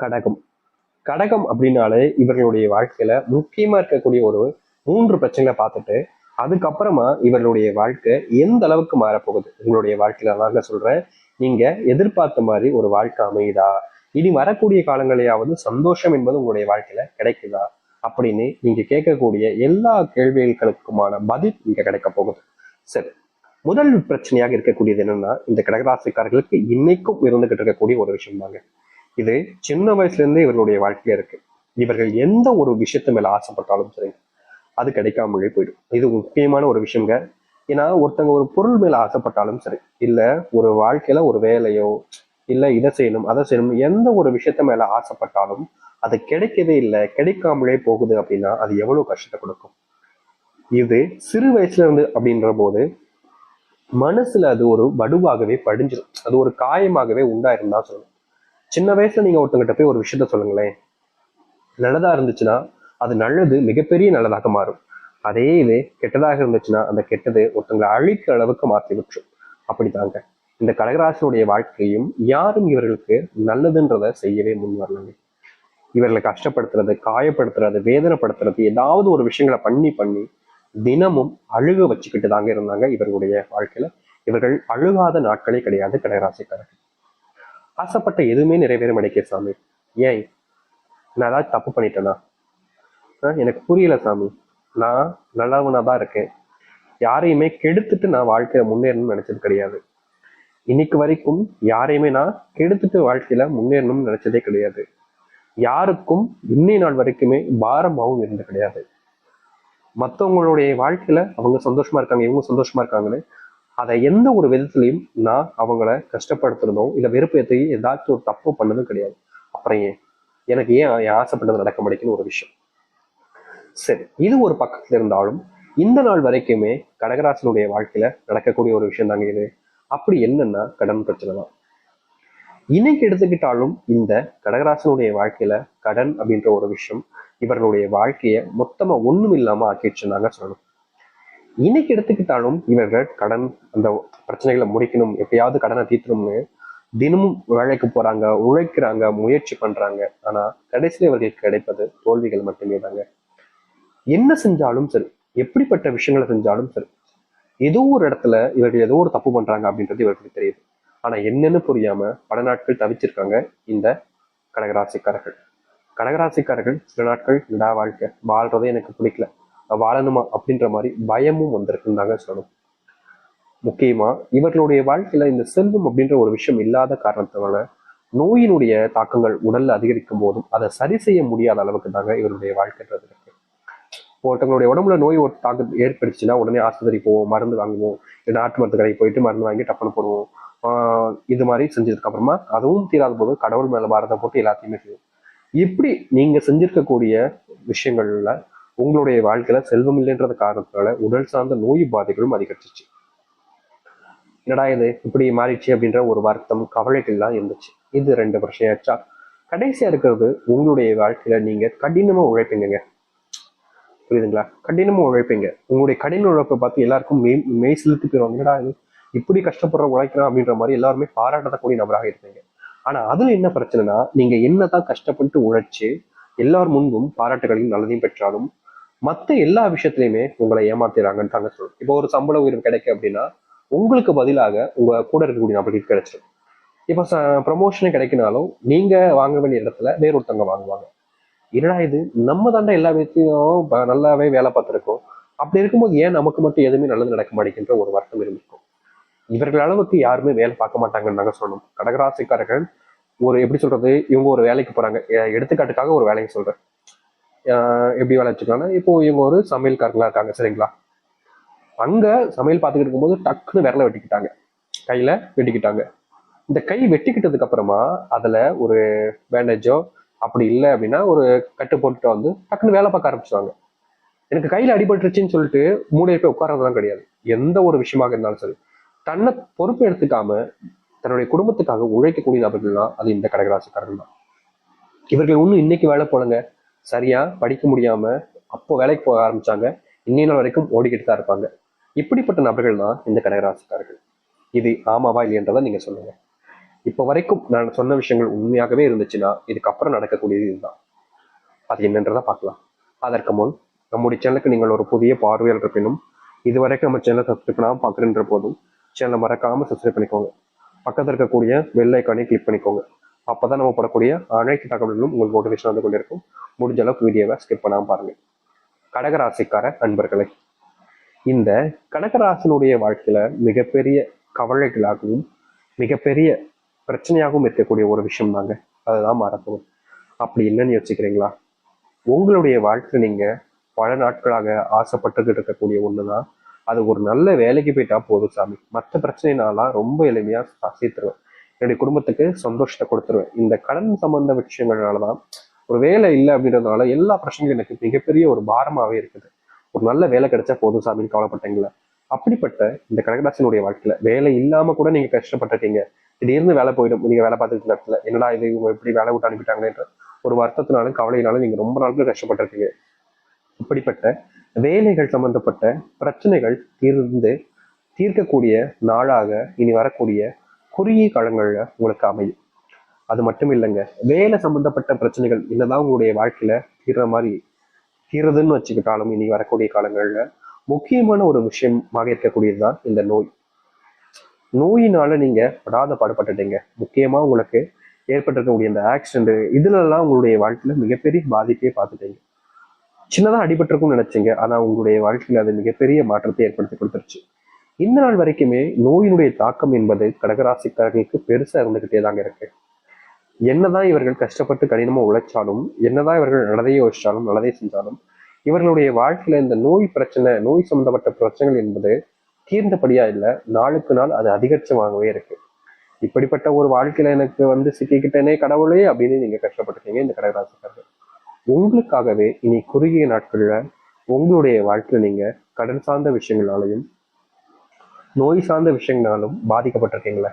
கடகம். கடகம் அப்படின்னாலே இவர்களுடைய வாழ்க்கையில முக்கியமா இருக்கக்கூடிய ஒரு 3 பிரச்சனைகளை பார்த்துட்டு அதுக்கப்புறமா இவர்களுடைய வாழ்க்கை எந்த அளவுக்கு மாறப்போகுது உங்களுடைய வாழ்க்கையில தாங்க சொல்றேன். நீங்க எதிர்பார்த்த மாதிரி ஒரு வாழ்க்கை அமையுதா, இனி வரக்கூடிய காலங்களையாவது சந்தோஷம் என்பது உங்களுடைய வாழ்க்கையில கிடைக்குதா அப்படின்னு நீங்க கேட்கக்கூடிய எல்லா கேள்விகளுக்குமான பதில் இங்க கிடைக்க போகுது. சரி, முதல் பிரச்சனையாக இருக்கக்கூடியது என்னன்னா, இந்த கடகராசிக்காரர்களுக்கு இன்னைக்கும் இருந்துகிட்டு இருக்கக்கூடிய ஒரு விஷயம் தாங்க. இது சின்ன வயசுல இருந்தே இவர்களுடைய வாழ்க்கையில இருக்கு. இவர்கள் எந்த ஒரு விஷயத்து மேல ஆசைப்பட்டாலும் சரி அது கிடைக்காமலே போயிடும். இது முக்கியமான ஒரு விஷயங்க. ஏன்னா ஒருத்தவங்க ஒரு பொருள் மேல ஆசைப்பட்டாலும் சரி, இல்ல ஒரு வாழ்க்கையில ஒரு வேலையோ, இல்ல இதை செய்யணும் அதை செய்யணும், எந்த ஒரு விஷயத்த மேல ஆசைப்பட்டாலும் அது கிடைக்கவே இல்லை, கிடைக்காமலே போகுது அப்படின்னா அது எவ்வளவு கஷ்டத்தை கொடுக்கும். இது சிறு வயசுல இருந்து அப்படின்ற போது மனசுல அது ஒரு வடுவாகவே படிஞ்சிடும், அது ஒரு காயமாகவே உண்டாயிருந்தா சொல்லணும். சின்ன வயசுல நீங்க ஒருத்தங்கிட்ட போய் ஒரு விஷயத்த சொல்லுங்களேன், நல்லதா இருந்துச்சுன்னா அது நல்லது மிகப்பெரிய நல்லதாக மாறும். அதே இது கெட்டதாக இருந்துச்சுன்னா அந்த கெட்டது ஒருத்தங்களை அழிக்கிற அளவுக்கு மாற்றி விட்டுரும். அப்படித்தாங்க இந்த கடகராசியுடைய வாழ்க்கையும் யாரும் இவர்களுக்கு நல்லதுன்றத செய்யவே முன் வரலங்க. இவர்களை கஷ்டப்படுத்துறது, காயப்படுத்துறது, வேதனைப்படுத்துறது, ஏதாவது ஒரு விஷயங்களை பண்ணி பண்ணி தினமும் அழுக வச்சுக்கிட்டு தாங்க இருந்தாங்க இவர்களுடைய வாழ்க்கையில. இவர்கள் அழுகாத நாட்களே கிடையாது கடகராசிக்காரர்கள். ஆசைப்பட்ட எதுவுமே நிறைவேற மாட்டேங்குது சாமி, ஏன் நான் ஏதாவது தப்பு பண்ணிட்டேனா, எனக்கு புரியல சாமி, நான் நல்லவனா தான் இருக்கேன், யாரையுமே கெடுத்துட்டு நான் வாழ்க்கையில முன்னேறணும்னு நினைச்சது கிடையாது, இன்னைக்கு வரைக்கும் யாரையுமே நான் கெடுத்துட்டு வாழ்க்கையில முன்னேறணும்னு நினைச்சதே கிடையாது, யாருக்கும் இன்னை நாள் வரைக்குமே பாரமாகவும் இருந்தது கிடையாது, மற்றவங்களுடைய வாழ்க்கையில அவங்க சந்தோஷமா இருக்காங்க இவங்க சந்தோஷமா இருக்காங்கன்னு அதை எந்த ஒரு விதத்துலையும் நான் அவங்கள கஷ்டப்படுத்துறதோ இல்ல வெறுப்பேற்றி ஏதாச்சும் ஒரு தப்பு பண்ணதும் கிடையாது. அப்புறம் ஏன் எனக்கு ஏன் ஆசைப்பட்டது நடக்க மாட்டேங்குன்னு ஒரு விஷயம். சரி, இது ஒரு பக்கத்துல இருந்தாலும் இந்த நாள் வரைக்குமே கடகராசனுடைய வாழ்க்கையில நடக்கக்கூடிய ஒரு விஷயம் தாங்க இது. அப்படி என்னன்னா கடன் பிரச்சனை தான். இன்னைக்கு எடுத்துக்கிட்டாலும் இந்த கடகராசனுடைய வாழ்க்கையில கடன் அப்படின்ற ஒரு விஷயம் இவர்களுடைய வாழ்க்கைய மொத்தமா ஒண்ணும் இல்லாம ஆக்கிடுச்சுன்னாங்க சொல்லணும். இன்னைக்கு எடுத்துக்கிட்டாலும் இவர்கள் கடன் அந்த பிரச்சனைகளை முடிக்கணும், எப்பயாவது கடனை தீர்த்தணும்னு தினமும் வேலைக்கு போறாங்க, உழைக்கிறாங்க, முயற்சி பண்றாங்க. ஆனா கடைசியில் இவர்களுக்கு கிடைப்பது தோல்விகள் மட்டுமே தாங்க. என்ன செஞ்சாலும் சரி, எப்படிப்பட்ட விஷயங்களை செஞ்சாலும் சரி, ஏதோ ஒரு இடத்துல இவர்கள் ஏதோ ஒரு தப்பு பண்றாங்க அப்படின்றது இவர்களுக்கு தெரியுது. ஆனா என்னன்னு புரியாம பல நாட்கள் தவிச்சிருக்காங்க இந்த கடகராசிக்காரர்கள். கடகராசிக்காரர்கள் சில நாட்கள் விடா வாழ்க்கை வாழ்றதே எனக்கு பிடிக்கல, வாழணுமா அப்படின்ற மாதிரி பயமும் வந்திருக்குந்தாங்க சொல்லணும். முக்கியமா இவர்களுடைய வாழ்க்கையில இந்த செல்வம் அப்படின்ற ஒரு விஷயம் இல்லாத காரணத்தினால நோயினுடைய தாக்கங்கள் உடல்ல அதிகரிக்கும் போதும் அதை சரி செய்ய முடியாத அளவுக்கு தாங்க இவருடைய வாழ்க்கைன்றது இருக்கு. ஒருத்தவங்களுடைய உடம்புல நோய் ஒரு தாக்கம் ஏற்படுச்சுன்னா உடனே ஆஸ்பத்திரி போவோம், மருந்து வாங்குவோம், நாட்டு மருந்து கடைக்கு போயிட்டு மருந்து வாங்கி டப்புனு போடுவோம். இது மாதிரி செஞ்சதுக்கு அப்புறமா அதுவும் தீராத போது கடவுள் மேல பாரத்தை போட்டு எல்லாத்தையுமே செய்வோம். இப்படி நீங்க செஞ்சிருக்கக்கூடிய விஷயங்கள்ல உங்களுடைய வாழ்க்கையில செல்வம் இல்லைன்றது காரணத்தினால உடல் சார்ந்த நோய் பாதைகளும் அதிகரிச்சிச்சு. என்னடா இது இப்படி மாறிடுச்சு அப்படின்ற ஒரு வருத்தம் கவலைகள்லாம் இருந்துச்சு. இது 2 வருஷம் ஆச்சா. கடைசியா இருக்கிறது உங்களுடைய வாழ்க்கையில நீங்க கடினமா உழைப்பீங்க. புரியுதுங்களா? கடினமா உழைப்பீங்க. உங்களுடைய கடின உழைப்பை பார்த்து எல்லாருக்கும் மெய் செலுத்தி போயிடும். என்னடா இது இப்படி கஷ்டப்படுற உழைக்கிறான் அப்படின்ற மாதிரி எல்லாருமே பாராட்டக்கூடிய நபராக இருப்பீங்க. ஆனா அதுல என்ன பிரச்சனைனா, நீங்க என்னதான் கஷ்டப்பட்டு உழைச்சு எல்லார் முன்பும் பாராட்டுகளையும் நல்லதையும் பெற்றாலும் மத்த எல்லா விஷயத்திலையுமே உங்களை ஏமாத்திடுறாங்கன்னு தாங்க சொல்லணும். இப்போ ஒரு சம்பள உயர்வு கிடைக்கு அப்படின்னா உங்களுக்கு பதிலாக உங்க கூட இருக்கக்கூடிய நபர்களுக்கு கிடைச்சிடும். இப்போ ப்ரமோஷனே கிடைக்கினாலும் நீங்க வாங்க வேண்டிய இடத்துல வேறொருத்தவங்க வாங்குவாங்க. என்னடா இது நம்ம தாண்டா எல்லா விதத்தையும் நல்லாவே வேலை பார்த்துருக்கோம், அப்படி இருக்கும்போது ஏன் நமக்கு மட்டும் எதுவுமே நல்லது நடக்க மாட்டேங்கின்ற ஒரு வருத்தம் இருந்திருக்கும். இவர்கள் அளவுக்கு யாருமே வேலை பார்க்க மாட்டாங்கன்னு நாங்க சொல்லணும். கடகராசிக்காரர்கள் ஒரு எப்படி சொல்றது, இவங்க ஒரு வேலைக்கு போறாங்க, எடுத்துக்காட்டுக்காக ஒரு வேலையை சொல்றேன். எப்படி வேலை வச்சுக்கலாம்னா, இப்போ இவங்க ஒரு சமையல்காரங்களா இருக்காங்க சரிங்களா. அங்க சமையல் பார்த்துக்கிட்டு இருக்கும்போது டக்குன்னு விரல வெட்டிக்கிட்டாங்க, கையில வெட்டிக்கிட்டாங்க. இந்த கை வெட்டிக்கிட்டதுக்கு அப்புறமா அதுல ஒரு பேண்டேஜோ அப்படி இல்லை அப்படின்னா ஒரு கட்டு போட்டுட்டு வந்து டக்குன்னு வேலை பார்க்க ஆரம்பிச்சுவாங்க. எனக்கு கையில அடிபட்டுருச்சுன்னு சொல்லிட்டு மூளையை போய் உட்கார்றதுலாம் கிடையாது. எந்த ஒரு விஷயமாக இருந்தாலும் சரி தன்னை பொறுப்பு எடுத்துக்காம தன்னுடைய குடும்பத்துக்காக உழைக்கக்கூடிய நபர்கள்னா அது இந்த கடகராசிக்காரர்கள் தான். இவர்கள் இன்னும் இன்னைக்கு வேலை போலங்க, சரியா படிக்க முடியாம அப்போ வேலைக்கு போக ஆரம்பிச்சாங்க, இன்னைய நாள் வரைக்கும் ஓடிக்கிட்டு தான் இருப்பாங்க. இப்படிப்பட்ட நபர்கள் தான் இந்த கடகராசிக்காரர்கள். இது ஆமாவா இல்லையன்றதை நீங்க சொல்லுங்க. இப்ப வரைக்கும் நான் சொன்ன விஷயங்கள் உண்மையாகவே இருந்துச்சுன்னா இதுக்கப்புறம் நடக்கக்கூடியது இதுதான். அது என்னன்றதை பார்க்கலாம். அதற்கு முன் நம்முடைய சேனலுக்கு நீங்கள் ஒரு புதிய பார்வையாளர் இருப்பினும் இதுவரைக்கும் நம்ம சேனலை சப்ஸ்கிரைப் பண்ணாமல் பார்க்குறன்ற போதும் சேனலை மறக்காம சப்ஸ்கிரைப் பண்ணிக்கோங்க. பக்கத்தில் இருக்கக்கூடிய பெல் ஐக்கானை கிளிக் பண்ணிக்கோங்க. அப்பதான் நம்ம போடக்கூடிய அனைத்து தகவல்களும் உங்களுக்கு நோட்டிஃபிகேஷன் வந்து கொண்டிருக்கும். முடிஞ்ச அளவுக்கு வீடியோவை ஸ்கிப் பண்ணாமல் பாருங்க. கடகராசிக்கார நண்பர்களை, இந்த கடகராசினுடைய வாழ்க்கையில மிகப்பெரிய கவலைகளாகவும் மிகப்பெரிய பிரச்சனையாகவும் இருக்கக்கூடிய ஒரு விஷயம் தாங்க அதுதான் மாறப்போகுது. அப்படி என்னன்னு யோசிக்கிறீங்களா? உங்களுடைய வாழ்க்கையில நீங்க பல நாட்களாக ஆசைப்பட்டுக்கிட்டு இருக்கக்கூடிய ஒண்ணுதான், அது ஒரு நல்ல வேலைக்கு போயிட்டா போதும் சாமி, மற்ற பிரச்சனைனாலாம் ரொம்ப எளிமையா தீர்த்துருவேன், என்னுடைய குடும்பத்துக்கு சந்தோஷத்தை கொடுத்துருவேன். இந்த கடன் சம்பந்த விஷயங்கள்னாலதான், ஒரு வேலை இல்லை அப்படின்றதுனால எல்லா பிரச்சனையும் எனக்கு மிகப்பெரிய ஒரு பாரமாவே இருக்குது, ஒரு நல்ல வேலை கிடைச்சா போதும் சாமின்னு கவலைப்பட்டீங்களா? அப்படிப்பட்ட இந்த கடகராசினுடைய வாழ்க்கையில வேலை இல்லாம கூட நீங்க கஷ்டப்பட்டிருக்கீங்க. திடீர்னு வேலை போயிடும், நீங்க வேலை பார்த்துட்டு இருந்த இடத்துல என்னடா இது இவங்க எப்படி வேலை விட்டு அனுப்பிட்டாங்களேன்ற ஒரு வருத்தத்தினாலும் கவலையினாலும் நீங்க ரொம்ப நாட்கள் கஷ்டப்பட்டிருக்கீங்க. இப்படிப்பட்ட வேலைகள் சம்பந்தப்பட்ட பிரச்சனைகள் தீர்க்கக்கூடிய நாளாக இனி வரக்கூடிய குறுகிய காலங்கள்ல உங்களுக்கு அமையும். அது மட்டும் இல்லைங்க, வேலை சம்பந்தப்பட்ட பிரச்சனைகள் என்னதான் உங்களுடைய வாழ்க்கையில தீர்றதுன்னு வச்சுக்கிட்டாலும் இனி வரக்கூடிய காலங்கள்ல முக்கியமான ஒரு விஷயமாக இருக்கக்கூடியதுதான் இந்த நோய். நோயினால நீங்க படாத பாடுபட்டுட்டீங்க. முக்கியமா உங்களுக்கு ஏற்பட்டிருக்கக்கூடிய இந்த ஆக்சிடென்ட் இதுல எல்லாம் உங்களுடைய வாழ்க்கையில மிகப்பெரிய பாதிப்பையே பார்த்துட்டீங்க. சின்னதா அடிபட்டிருக்கும்னு நினைச்சீங்க, ஆனா உங்களுடைய வாழ்க்கையில அது மிகப்பெரிய மாற்றத்தை ஏற்படுத்தி கொடுத்துருச்சு. இந்த நாள் வரைக்குமே நோயினுடைய தாக்கம் என்பது கடகராசிக்காரர்களுக்கு பெருசா இருந்துகிட்டே தாங்க இருக்கு. என்னதான் இவர்கள் கஷ்டப்பட்டு கடினமா உழைச்சாலும், என்னதான் இவர்கள் நல்லதையே யோசிச்சாலும் நல்லதே செஞ்சாலும், இவர்களுடைய வாழ்க்கையில இந்த நோய் பிரச்சனை, நோய் சம்பந்தப்பட்ட பிரச்சனைகள் என்பது தீர்ந்தபடியா இல்லை, நாளுக்கு நாள் அது அதிகரிச்சமாகவே இருக்கு. இப்படிப்பட்ட ஒரு வாழ்க்கையில எனக்கு சிக்கிக்கிட்டேனே கடவுளே அப்படின்னு நீங்க கஷ்டப்பட்டுருக்கீங்க இந்த கடகராசிக்காரர்கள். உங்களுக்காகவே இனி குறுகிய நாட்கள்ல உங்களுடைய வாழ்க்கையில நீங்க கடன் சார்ந்த விஷயங்களாலையும் நோய் சார்ந்த விஷயங்களாலும் பாதிக்கப்பட்டிருக்கீங்களே,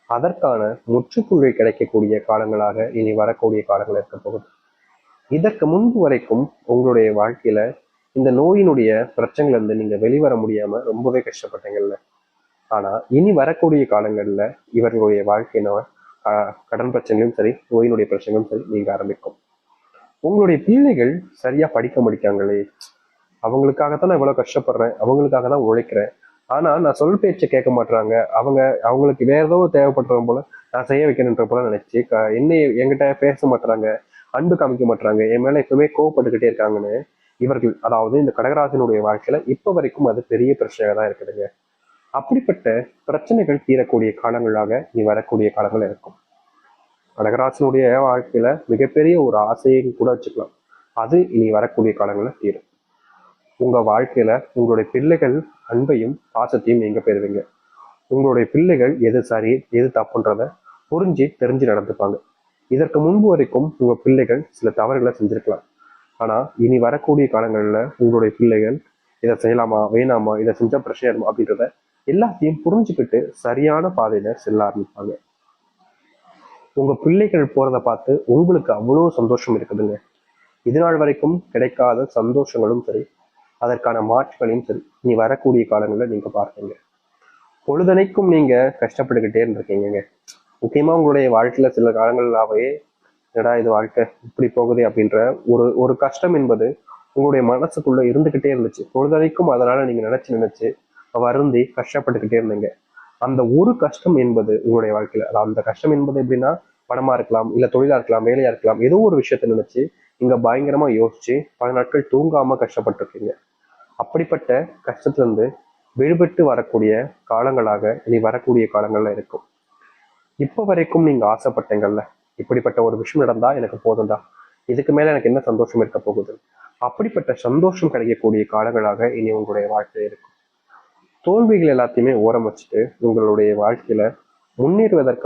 அதற்கான முற்றுப்புள்ளி கிடைக்கக்கூடிய காலங்களாக இனி வரக்கூடிய காலங்கள் இருக்க போகுது. இதற்கு முன்பு வரைக்கும் உங்களுடைய வாழ்க்கையில இந்த நோயினுடைய பிரச்சனைல இருந்து நீங்க வெளிவர முடியாம ரொம்பவே கஷ்டப்பட்டீங்கல்ல. ஆனா இனி வரக்கூடிய காலங்கள்ல இவர்களுடைய வாழ்க்கையின கடன் பிரச்சனையும் சரி, நோயினுடைய பிரச்சனையும் சரி நீங்க ஆரம்பிக்கும். உங்களுடைய பிள்ளைகள் சரியா படிக்க முடிக்காங்களே, அவங்களுக்காகத்தான் நான் இவ்வளவு கஷ்டப்படுறேன், அவங்களுக்காக தான் உழைக்கிறேன், ஆனா நான் சொல் பேச்சை கேட்க மாட்டாங்க, அவங்களுக்கு வேற ஏதோ தேவைப்படுற போல நான் செய்ய வைக்கணுன்ற போல நினைச்சு என்கிட்ட பேச மாட்டாங்க, அன்பு காமிக்க மாட்டாங்க, என் மேல எப்பவுமே கோவப்பட்டுக்கிட்டே இருக்காங்கன்னு இவர்கள், அதாவது இந்த கடகராசினுடைய வாழ்க்கையில இப்ப வரைக்கும் அது பெரிய பிரச்சனையா தான் இருக்குதுங்க. அப்படிப்பட்ட பிரச்சனைகள் தீரக்கூடிய காலங்களாக நீ வரக்கூடிய காலங்கள் இருக்கும். கடகராசினுடைய வாழ்க்கையில மிகப்பெரிய ஒரு ஆசையும் கூட வச்சுக்கலாம், அது இனி வரக்கூடிய காலங்கள்ல தீரும். உங்க வாழ்க்கையில உங்களுடைய பிள்ளைகள் அன்பையும் பாசத்தையும் நீங்க பெறுவீங்க. உங்களுடைய பிள்ளைகள் எது சரி எது தப்புன்றத புரிஞ்சு தெரிஞ்சு நடந்துப்பாங்க. இதற்கு முன்பு வரைக்கும் உங்க பிள்ளைகள் சில தவறுகளை செஞ்சிருக்கலாம், ஆனா இனி வரக்கூடிய காலங்கள்ல உங்களுடைய பிள்ளைகள் இதை செய்யலாமா வேணாமா, இதை செஞ்சா பிரச்சனை அப்படின்றத எல்லாத்தையும் புரிஞ்சுக்கிட்டு சரியான பாதையில செல்ல ஆரம்பிப்பாங்க. உங்க பிள்ளைகள் போறதை பார்த்து உங்களுக்கு அவ்வளவு சந்தோஷம் இருக்குதுங்க. இது நாள் வரைக்கும் கிடைக்காத சந்தோஷங்களும் சரி, அதற்கான மாற்றுகளையும் சரி நீ வரக்கூடிய காலங்களில் நீங்க பார்ப்பீங்க. பொழுதனைக்கும் நீங்க கஷ்டப்பட்டுக்கிட்டே இருந்திருக்கீங்க. முக்கியமா உங்களுடைய வாழ்க்கையில சில காலங்களாவே என்னடா இது வாழ்க்கை இப்படி போகுது அப்படின்ற ஒரு கஷ்டம் என்பது உங்களுடைய மனசுக்குள்ள இருந்துகிட்டே இருந்துச்சு. பொழுதனைக்கும் அதனால நீங்க நினைச்சு வருந்தி கஷ்டப்பட்டுக்கிட்டே இருந்தீங்க. அந்த ஒரு கஷ்டம் என்பது உங்களுடைய வாழ்க்கையில, அந்த கஷ்டம் என்பது எப்படின்னா பணமா இருக்கலாம், இல்ல தொழிலா இருக்கலாம், வேலையா இருக்கலாம், ஏதோ ஒரு விஷயத்த நினைச்சு நீங்க பயங்கரமா யோசிச்சு பல நாட்கள் தூங்காம கஷ்டப்பட்டிருக்கீங்க. அப்படிப்பட்ட கஷ்டத்துல இருந்து விடுபட்டு வரக்கூடிய காலங்களாக இனி வரக்கூடிய காலங்கள்ல இருக்கும். இப்ப வரைக்கும் நீங்க ஆசைப்பட்டீங்கல்ல, இப்படிப்பட்ட ஒரு விஷயம் நடந்தா எனக்கு போதும்டா, இதுக்கு மேல எனக்கு என்ன சந்தோஷம் இருக்க போகுது, அப்படிப்பட்ட சந்தோஷம் கிடைக்கக்கூடிய காலங்களாக இனி உங்களுடைய வாழ்க்கை இருக்கும். தோல்விகள் எல்லாத்தையுமே ஓரம் வச்சுட்டு உங்களுடைய வாழ்க்கையில முன்னேறுவதற்கு